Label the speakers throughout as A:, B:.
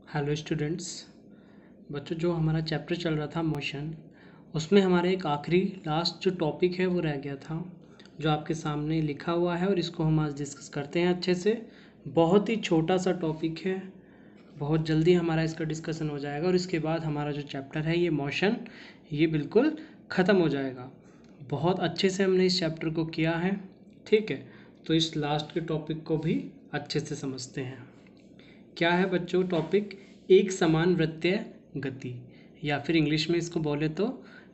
A: Hello students. बच्चों, जो हमारा चैप्टर चल रहा था मोशन, उसमें हमारा एक आखिरी लास्ट जो टॉपिक है वो रह गया था, जो आपके सामने लिखा हुआ है और इसको हम आज डिस्कस करते हैं अच्छे से। बहुत ही छोटा सा टॉपिक है, बहुत जल्दी हमारा इसका डिस्कशन हो जाएगा और इसके बाद हमारा जो चैप्टर है ये मोशन, ये बिल्कुल ख़त्म हो जाएगा। बहुत अच्छे से हमने इस चैप्टर को किया है, ठीक है। तो इस लास्ट के टॉपिक को भी अच्छे से समझते हैं। क्या है बच्चों टॉपिक? एक समान वृत्तीय गति, या फिर इंग्लिश में इसको बोले तो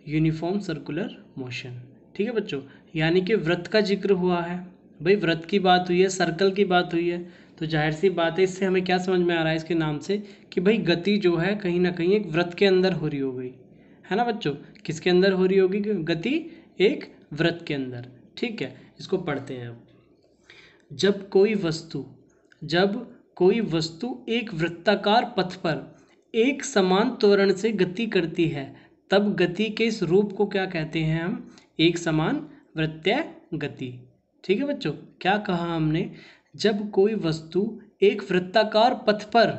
A: यूनिफॉर्म सर्कुलर मोशन। ठीक है बच्चों, यानी कि वृत्त का जिक्र हुआ है। भाई वृत्त की बात हुई है, सर्कल की बात हुई है, तो जाहिर सी बात है इससे हमें क्या समझ में आ रहा है इसके नाम से कि भाई गति जो है कहीं ना कहीं एक वृत्त के अंदर हो रही हो गई है ना बच्चों। किसके अंदर हो रही होगी गति? एक वृत्त के अंदर। ठीक है, इसको पढ़ते हैं अब। जब कोई वस्तु एक वृत्ताकार पथ पर एक समान त्वरण से गति करती है, तब गति के इस रूप को क्या कहते हैं हम? एक समान वृत्तीय गति। ठीक है बच्चों, क्या कहा हमने? जब कोई वस्तु एक वृत्ताकार पथ पर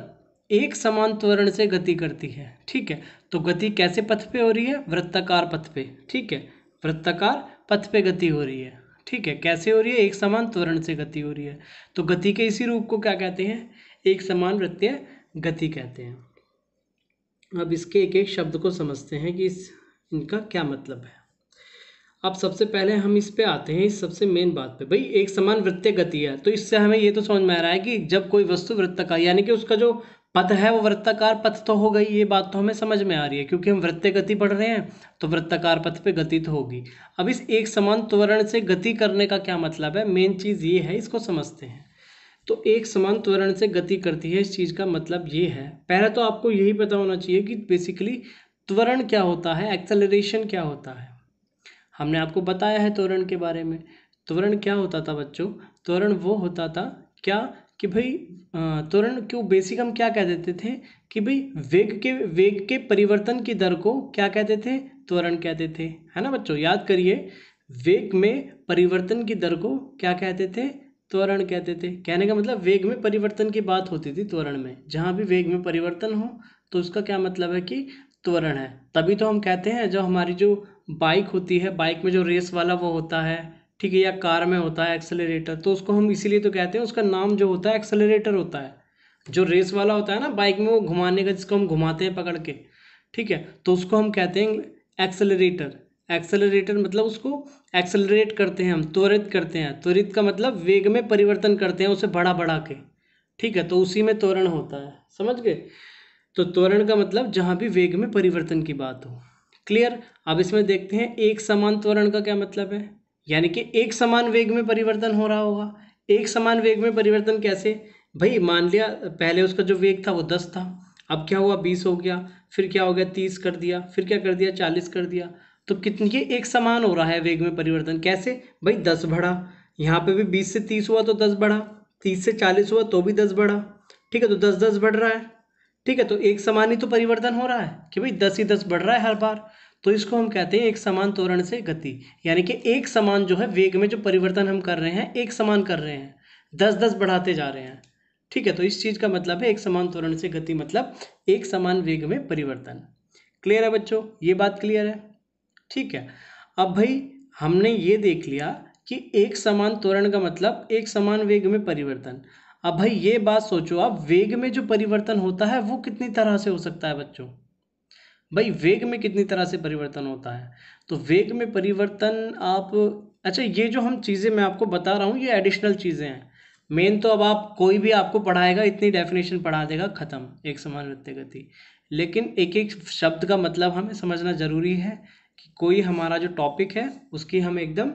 A: एक समान त्वरण से गति करती है, ठीक है। तो गति कैसे पथ पे हो रही है? वृत्ताकार पथ पे। ठीक है, वृत्ताकार पथ पे गति हो रही है। ठीक है, कैसे हो रही है? एक समान त्वरण से गति हो रही है। तो गति के इसी रूप को क्या कहते हैं? एक समान वृत्तीय गति कहते हैं। अब इसके एक एक शब्द को समझते हैं कि इनका क्या मतलब है। अब सबसे पहले हम इस पे आते हैं, इस सबसे मेन बात पे। भाई एक समान वृत्तीय गति है, तो इससे हमें ये तो समझ में आ रहा है कि जब कोई वस्तु वृत्ताकार, यानी कि उसका जो पथ है वो वृत्ताकार पथ तो हो गई, ये बात तो हमें समझ में आ रही है क्योंकि हम वृत्तीय गति पढ़ रहे हैं, तो वृत्ताकार पथ पे गति तो होगी। अब इस एक समान त्वरण से गति करने का क्या मतलब है? मेन चीज़ ये है, इसको समझते हैं। तो एक समान त्वरण से गति करती है, इस चीज़ का मतलब ये है, पहले तो आपको यही पता होना चाहिए कि बेसिकली त्वरण क्या होता है, एक्सेलरेशन क्या होता है। हमने आपको बताया है त्वरण के बारे में। त्वरण क्या होता था बच्चों? त्वरण वो होता था क्या कि भाई त्वरण क्यों बेसिक हम क्या कह देते थे कि भाई वेग के परिवर्तन की दर को क्या कहते थे? त्वरण कहते थे, है ना बच्चों। याद करिए, वेग में परिवर्तन की दर को क्या कहते थे? त्वरण कहते थे। कहने का मतलब वेग में परिवर्तन की बात होती थी त्वरण में। जहाँ भी वेग में परिवर्तन हो तो उसका क्या मतलब है कि त्वरण है। तभी तो हम कहते हैं, जो हमारी जो बाइक होती है, बाइक में जो रेस वाला वो होता है, ठीक है, या कार में होता है एक्सेलरेटर, तो उसको हम इसीलिए तो कहते हैं, उसका नाम जो होता है एक्सेलरेटर होता है। जो रेस वाला होता है ना बाइक में, वो घुमाने का, जिसको हम घुमाते हैं पकड़ के, ठीक है, तो उसको हम कहते हैं एक्सेलरेटर। एक्सेलरेटर मतलब उसको एक्सेलरेट करते हैं हम, त्वरित करते हैं। त्वरित का मतलब वेग में परिवर्तन करते हैं उसे बढ़ा बढ़ा के, ठीक है, तो उसी में त्वरण होता है। समझ गए? तो त्वरण का मतलब जहाँ भी वेग में परिवर्तन की बात हो। क्लियर? अब इसमें देखते हैं एक समान त्वरण का क्या मतलब है। यानी कि एक समान वेग में परिवर्तन हो रहा होगा। एक समान वेग में परिवर्तन कैसे? भाई मान लिया पहले उसका जो वेग था वो 10 था, अब क्या हुआ 20 हो गया, फिर क्या हो गया 30 कर दिया, फिर क्या कर दिया 40 कर दिया। तो कितनी, ये एक समान हो रहा है वेग में परिवर्तन। कैसे? भाई 10 बढ़ा, यहाँ पे भी 20 से 30 हुआ तो 10 बढ़ा, 30 से 40 हुआ तो भी 10 बढ़ा, ठीक है, तो 10 10 बढ़ रहा है। ठीक है, तो एक समान ही तो परिवर्तन हो रहा है कि भाई 10 ही 10 बढ़ रहा है हर बार। तो इसको हम कहते हैं एक समान त्वरण से गति। यानी कि एक समान जो है वेग में जो परिवर्तन हम कर रहे हैं, एक समान कर रहे हैं, 10 10 बढ़ाते जा रहे हैं। ठीक है, तो इस चीज़ का मतलब है एक समान त्वरण से गति, मतलब एक समान वेग में परिवर्तन। क्लियर है बच्चों? ये बात क्लियर है? ठीक है। अब भाई हमने ये देख लिया कि एक समान त्वरण का मतलब एक समान वेग में परिवर्तन। अब भाई ये बात सोचो आप, वेग में जो परिवर्तन होता है वो कितनी तरह से हो सकता है बच्चों? भाई वेग में कितनी तरह से परिवर्तन होता है? तो वेग में परिवर्तन आप, अच्छा ये जो हम चीज़ें मैं आपको बता रहा हूँ ये एडिशनल चीज़ें हैं। मेन तो अब आप कोई भी आपको पढ़ाएगा इतनी डेफिनेशन पढ़ा देगा, खत्म, एक समान वृत्तीय गति। लेकिन एक एक शब्द का मतलब हमें समझना जरूरी है कि कोई हमारा जो टॉपिक है उसकी हम एकदम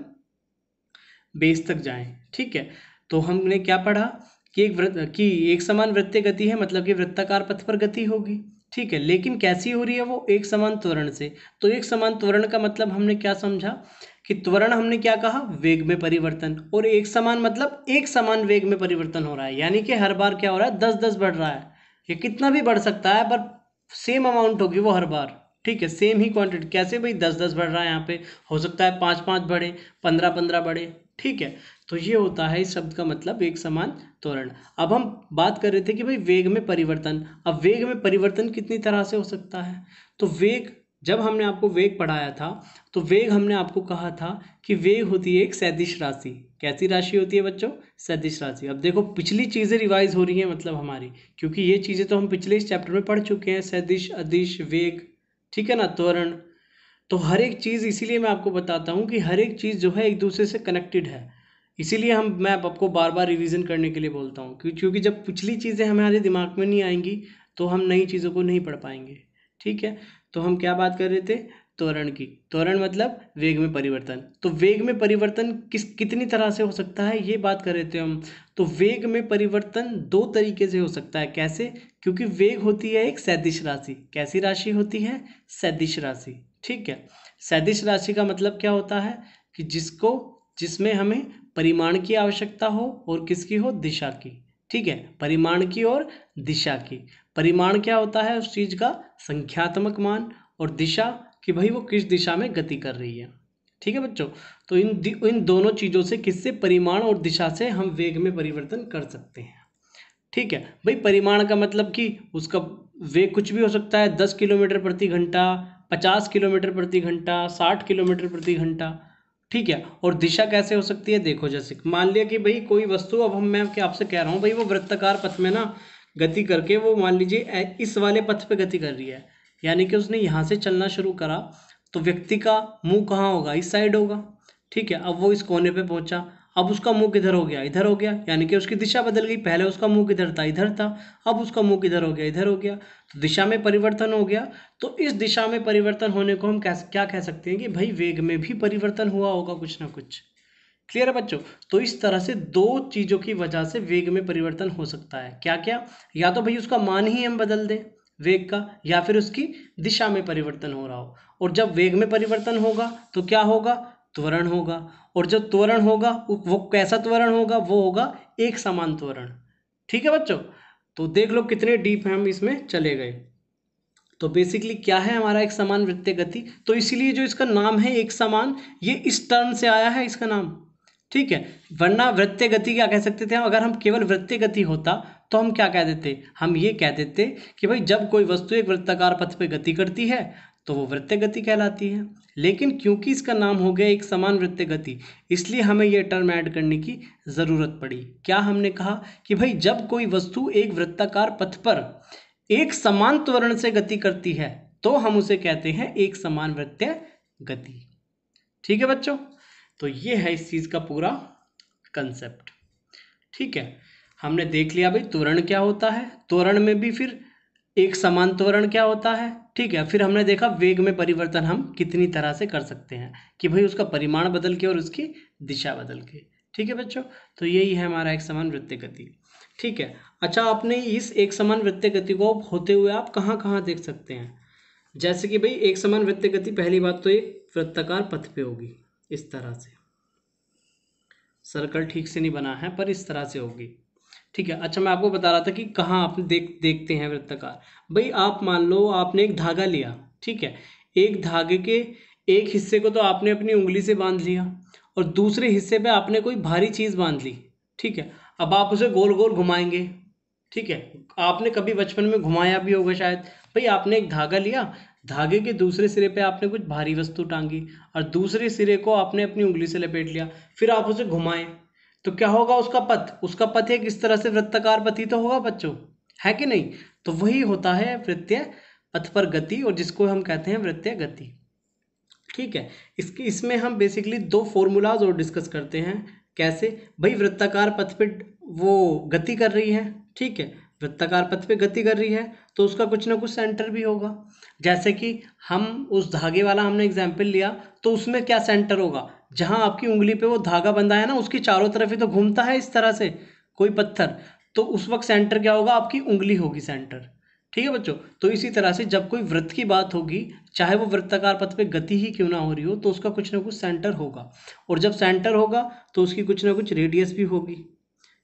A: बेस तक जाएं। ठीक है, तो हमने क्या पढ़ा कि एक समान वृत्तीय गति है, मतलब कि वृत्ताकार पथ पर गति होगी। ठीक है, लेकिन कैसी हो रही है वो? एक समान त्वरण से। तो एक समान त्वरण का मतलब हमने क्या समझा कि त्वरण हमने क्या कहा? वेग में परिवर्तन। और एक समान मतलब एक समान वेग में परिवर्तन हो रहा है, यानी कि हर बार क्या हो रहा है? 10 10 बढ़ रहा है। ये कितना भी बढ़ सकता है पर सेम अमाउंट होगी वो हर बार। ठीक है, सेम ही क्वांटिटी। कैसे भाई? 10 10 बढ़ रहा है, यहाँ पे हो सकता है 5 5 बढ़े, 15 15 बढ़े। ठीक है, तो ये होता है इस शब्द का मतलब एक समान त्वरण। अब हम बात कर रहे थे कि भाई वेग में परिवर्तन। अब वेग में परिवर्तन कितनी तरह से हो सकता है। तो वेग, जब हमने आपको वेग पढ़ाया था तो वेग हमने आपको कहा था कि वेग होती है एक सदिश राशि। कैसी राशि होती है बच्चों? सदिश राशि। अब देखो पिछली चीज़ें रिवाइज हो रही हैं मतलब हमारी, क्योंकि ये चीज़ें तो हम पिछले इस चैप्टर में पढ़ चुके हैं, सदिश, अदिश, वेग, ठीक है ना, त्वरण। तो हर एक चीज़, इसीलिए मैं आपको बताता हूँ कि हर एक चीज़ जो है एक दूसरे से कनेक्टेड है। इसीलिए मैं आपको बार बार रिवीजन करने के लिए बोलता हूँ, क्योंकि जब पिछली चीज़ें हमारे दिमाग में नहीं आएंगी तो हम नई चीज़ों को नहीं पढ़ पाएंगे। ठीक है, तो हम क्या बात कर रहे थे? त्वरण की। त्वरण मतलब वेग में परिवर्तन। तो वेग में परिवर्तन कितनी तरह से हो सकता है ये बात कर रहे थे हम। तो वेग में परिवर्तन दो तरीके से हो सकता है। कैसे? क्योंकि वेग होती है एक सदिश राशि। कैसी राशि होती है? सदिश राशि। ठीक है, सदिश राशि का मतलब क्या होता है कि जिसमें हमें परिमाण की आवश्यकता हो और किसकी हो? दिशा की। ठीक है, परिमाण की और दिशा की। परिमाण क्या होता है? उस चीज का संख्यात्मक मान, और दिशा कि भाई वो किस दिशा में गति कर रही है। ठीक है बच्चों, तो इन दोनों चीजों से, किससे? परिमाण और दिशा से हम वेग में परिवर्तन कर सकते हैं। ठीक है भाई, परिमाण का मतलब कि उसका वेग कुछ भी हो सकता है, 10 किलोमीटर प्रति घंटा, 50 किलोमीटर प्रति घंटा, 60 किलोमीटर प्रति घंटा। ठीक है, और दिशा कैसे हो सकती है? देखो जैसे मान लिया कि भाई कोई वस्तु, अब मैं क्या आपसे कह रहा हूँ भाई, वो वृत्ताकार पथ में ना गति करके, वो मान लीजिए इस वाले पथ पे गति कर रही है, यानी कि उसने यहाँ से चलना शुरू करा, तो व्यक्ति का मुंह कहाँ होगा? इस साइड होगा। ठीक है, अब वो इस कोने पे पहुंचा, अब उसका मुंह किधर हो गया? इधर हो गया, यानी कि उसकी दिशा बदल गई। पहले उसका मुंह किधर था? इधर था, अब उसका मुंह किधर हो गया? इधर हो गया। तो दिशा में परिवर्तन हो गया। तो इस दिशा में परिवर्तन होने को हम क्या कह सकते हैं कि भाई वेग में भी परिवर्तन हुआ होगा कुछ ना कुछ। क्लियर है बच्चों? तो इस तरह से दो चीजों की वजह से वेग में परिवर्तन हो सकता है। क्या क्या? या तो भाई उसका मान ही हम बदल दें वेग का, या फिर उसकी दिशा में परिवर्तन हो रहा हो। और जब वेग में परिवर्तन होगा तो क्या होगा? त्वरण होगा। और जब त्वरण होगा वो कैसा त्वरण होगा? वो होगा एक समान त्वरण। ठीक है बच्चों, तो देख लो कितने डीप हम इसमें चले गए। तो बेसिकली क्या है हमारा एक समान वृत्तीय गति? तो इसीलिए जो इसका नाम है एक समान, ये इस टर्म से आया है इसका नाम। ठीक है, वरना वृत्तीय गति क्या कह सकते थे हम? अगर हम केवल वृत्तीय गति होता तो हम क्या कह देते? हम ये कह देते कि भाई जब कोई वस्तु एक वृत्ताकार पथ पे गति करती है तो वो वृत्तीय गति कहलाती है। लेकिन क्योंकि इसका नाम हो गया एक समान वृत्तीय गति, इसलिए हमें ये टर्म ऐड करने की जरूरत पड़ी। क्या हमने कहा कि भाई जब कोई वस्तु एक वृत्ताकार पथ पर एक समान त्वरण से गति करती है तो हम उसे कहते हैं एक समान वृत्तीय गति। ठीक है बच्चों, तो ये है इस चीज का पूरा कंसेप्ट। ठीक है, हमने देख लिया भाई त्वरण क्या होता है, त्वरण में भी फिर एक समान त्वरण क्या होता है। ठीक है, फिर हमने देखा वेग में परिवर्तन हम कितनी तरह से कर सकते हैं, कि भाई उसका परिमाण बदल के और उसकी दिशा बदल के। ठीक है बच्चों, तो यही है हमारा एक समान वृत्तीय गति। ठीक है, अच्छा आपने इस एक समान वृत्तीय गति को होते हुए आप कहाँ कहाँ देख सकते हैं? जैसे कि भाई एक समान वृत्तीय गति, पहली बात तो एक वृत्ताकार पथ पे होगी, इस तरह से। सर्कल ठीक से नहीं बना है पर इस तरह से होगी। ठीक है, अच्छा मैं आपको बता रहा था कि कहाँ आप देखते हैं वृत्ताकार। भाई आप मान लो आपने एक धागा लिया, ठीक है, एक धागे के एक हिस्से को तो आपने अपनी उंगली से बांध लिया और दूसरे हिस्से पे आपने कोई भारी चीज़ बांध ली। ठीक है, अब आप उसे गोल गोल घुमाएंगे। ठीक है, आपने कभी बचपन में घुमाया भी होगा शायद। भाई आपने एक धागा लिया, धागे के दूसरे सिरे पे आपने कुछ भारी वस्तु टांगी और दूसरे सिरे को आपने अपनी उंगली से लपेट लिया, फिर आप उसे घुमाएं तो क्या होगा? उसका पथ एक इस तरह से वृत्ताकार पथ ही तो होगा बच्चों, है कि नहीं? तो वही होता है वृत्तीय पथ पर गति, और जिसको हम कहते हैं वृत्तीय गति। ठीक है, इसमें हम बेसिकली दो फॉर्मूलाज और डिस्कस करते हैं। कैसे? भाई वृत्ताकार पथ पे वो गति कर रही है, ठीक है, वृत्ताकार पथ पे गति कर रही है तो उसका कुछ ना कुछ सेंटर भी होगा। जैसे कि हम उस धागे वाला हमने एग्जाम्पल लिया, तो उसमें क्या सेंटर होगा? जहां आपकी उंगली पे वो धागा बंधा है ना, उसकी चारों तरफ ही तो घूमता है इस तरह से कोई पत्थर, तो उस वक्त सेंटर क्या होगा? आपकी उंगली होगी सेंटर। ठीक है बच्चों, तो इसी तरह से जब कोई वृत्त की बात होगी, चाहे वो वृत्ताकार पथ पे गति ही क्यों ना हो रही हो, तो उसका कुछ ना कुछ सेंटर होगा, और जब सेंटर होगा तो उसकी कुछ ना कुछ रेडियस भी होगी।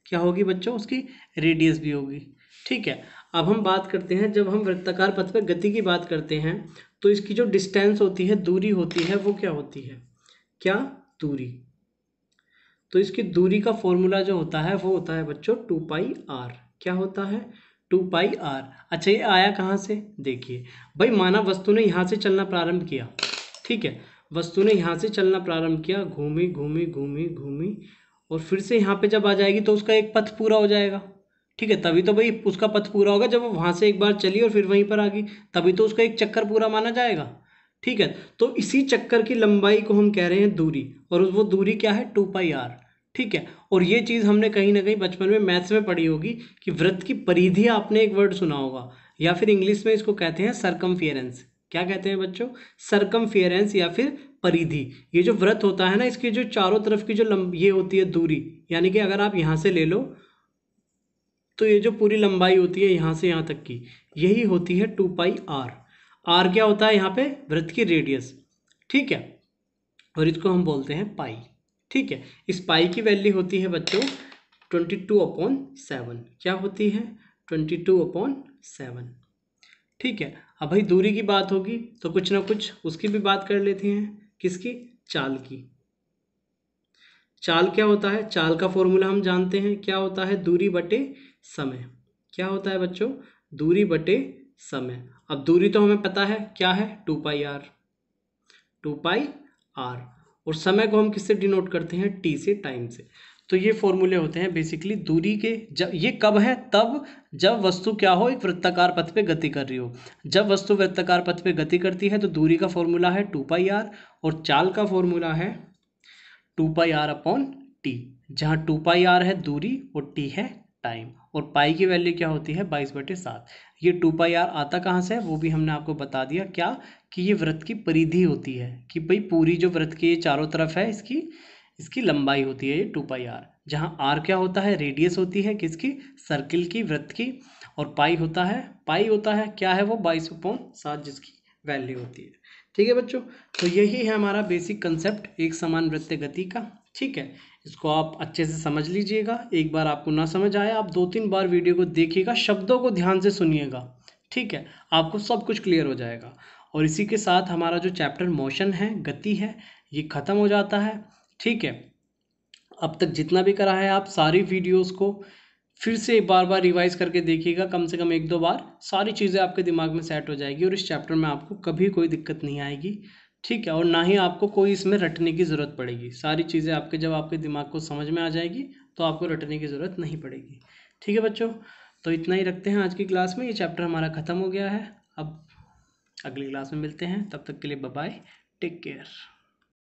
A: क्या होगी बच्चों? उसकी रेडियस भी होगी। ठीक है, अब हम बात करते हैं, जब हम वृत्ताकार पथ पे गति की बात करते हैं तो इसकी जो डिस्टेंस होती है, दूरी होती है, वो क्या होती है? क्या? दूरी। तो इसकी दूरी का फॉर्मूला जो होता है वो होता है बच्चों 2πr। क्या होता है? 2πr। अच्छा, ये आया कहाँ से? देखिए भाई, माना वस्तु ने यहाँ से चलना प्रारंभ किया, ठीक है, वस्तु ने यहाँ से चलना प्रारंभ किया, घूमी घूमी घूमी घूमी, और फिर से यहाँ पे जब आ जाएगी तो उसका एक पथ पूरा हो जाएगा, ठीक है। तभी तो भाई उसका पथ पूरा होगा जब वो वहाँ से एक बार चली और फिर वहीं पर आ गई, तभी तो उसका एक चक्कर पूरा माना जाएगा, ठीक है। तो इसी चक्कर की लंबाई को हम कह रहे हैं दूरी, और वो दूरी क्या है? 2πr, ठीक है। और ये चीज़ हमने कहीं ना कहीं बचपन में मैथ्स में पढ़ी होगी कि वृत्त की परिधि, आपने एक वर्ड सुना होगा, या फिर इंग्लिश में इसको कहते हैं सरकमफियरेंस। क्या कहते हैं बच्चों? सरकमफियरेंस या फिर परिधि। ये जो वृत्त होता है ना, इसकी जो चारों तरफ की जो ये होती है दूरी, यानी कि अगर आप यहाँ से ले लो तो ये जो पूरी लंबाई होती है यहाँ से यहाँ तक की, यही होती है 2πr। r क्या होता है यहाँ पे? वृत्त की रेडियस, ठीक है, और इसको हम बोलते हैं पाई, ठीक है। इस पाई की वैल्यू होती है बच्चों 22/7। क्या होती है? 22/7, ठीक है। अब भाई दूरी की बात होगी तो कुछ ना कुछ उसकी भी बात कर लेते हैं। किसकी? चाल की। चाल क्या होता है? चाल का फॉर्मूला हम जानते हैं, क्या होता है? दूरी बटे समय। क्या होता है बच्चों? दूरी बटे समय। अब दूरी तो हमें पता है क्या है? 2πr, 2πr। और समय को हम किससे डिनोट करते हैं? t से, टाइम से। तो ये फॉर्मूले होते हैं बेसिकली दूरी के। जब ये कब है? तब जब वस्तु क्या हो? एक वृत्ताकार पथ पे गति कर रही हो। जब वस्तु वृत्ताकार पथ पे गति करती है तो दूरी का फॉर्मूला है 2πr, और चाल का फॉर्मूला है 2πr/t, जहाँ 2πr है दूरी और t है टाइम, और पाई की वैल्यू क्या होती है? 22/7। ये 2πr आता कहाँ से है वो भी हमने आपको बता दिया, क्या कि ये वृत्त की परिधि होती है, कि भाई पूरी जो वृत्त के चारों तरफ है इसकी लंबाई होती है ये 2πr, जहाँ r क्या होता है? रेडियस होती है किसकी? सर्किल की, वृत्त की, और पाई होता है क्या है वो? 22/7, जिसकी वैल्यू होती है, ठीक है बच्चों। तो यही है हमारा बेसिक कंसेप्ट एक समान वृत्तीय गति का, ठीक है। इसको आप अच्छे से समझ लीजिएगा। एक बार आपको ना समझ आया, आप 2-3 बार वीडियो को देखिएगा, शब्दों को ध्यान से सुनिएगा, ठीक है, आपको सब कुछ क्लियर हो जाएगा। और इसी के साथ हमारा जो चैप्टर मोशन है, गति है, ये ख़त्म हो जाता है, ठीक है। अब तक जितना भी करा है आप सारी वीडियोस को फिर से बार बार रिवाइज करके देखिएगा, कम से कम 1-2 बार, सारी चीज़ें आपके दिमाग में सेट हो जाएगी और इस चैप्टर में आपको कभी कोई दिक्कत नहीं आएगी, ठीक है। और ना ही आपको कोई इसमें रटने की ज़रूरत पड़ेगी। सारी चीज़ें आपके जब आपके दिमाग को समझ में आ जाएगी तो आपको रटने की ज़रूरत नहीं पड़ेगी, ठीक है बच्चों। तो इतना ही रखते हैं आज की क्लास में। ये चैप्टर हमारा ख़त्म हो गया है। अब अगली क्लास में मिलते हैं, तब तक के लिए बाय बाय, टेक केयर।